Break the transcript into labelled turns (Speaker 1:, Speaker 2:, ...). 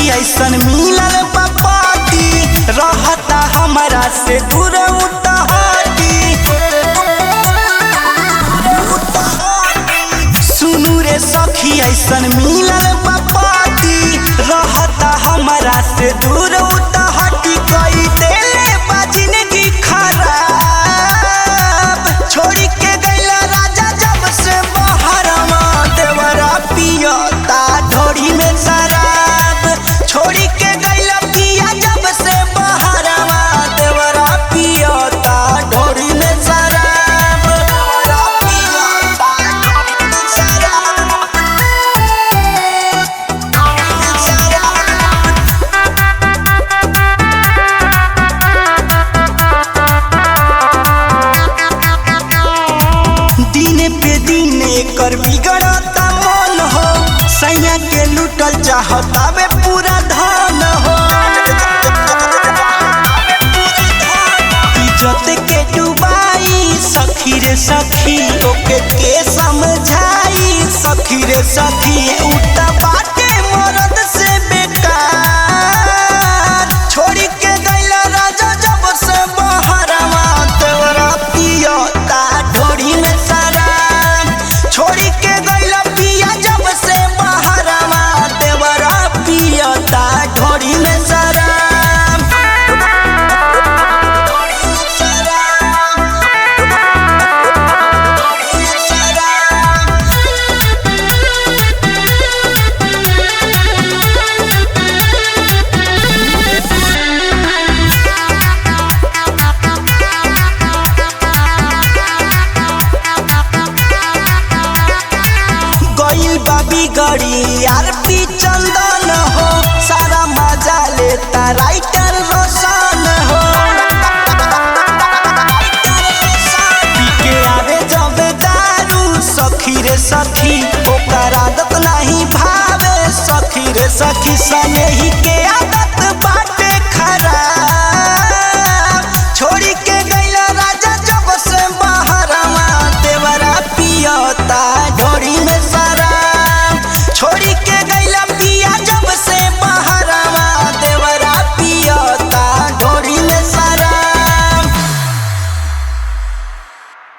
Speaker 1: सखी ऐसन मिलल बापाती रहता हमारा से दूर उतहती। सुनू रे सखी ऐसन मिलल बापाती रहता हमारा से दूर उतहती। कई देले बा जिंदगी खराब छोड़ी के गइला राजा जब से बहरवा देवरा पियता ढोरी में शराब। छोड़ी के गइला पिया जब से बहरवा देवरा पियता ढोरी में शराब। देवरा पियता ढोरी में शराब। दिने पे दिने कर बिगड़ता मन हो सैया के लूटल चाहता वे पूरा धन हो। इज्जत के डुबाई सखी रे सखी ओके के समझाई सखी रे सखी उल्टा बाटे मरद से बेकार। छोड़ी के गइला राजा जब से बहरवा देवरा पियता ढोरी में शराब। छोड़ी के गइला पिया जब से बहरवा देवरा पियता ढोरी में शराब। ढोरी में शराब। ढोरी में शराब। गइल बाबी गड़ी यार पी चंदन हो सारा मजा लेता राइटर रोशन हो। पी के आवे जब दारू सखी रे सखी ओकर आदत नहीं भावे सखी रे सखी सने ही के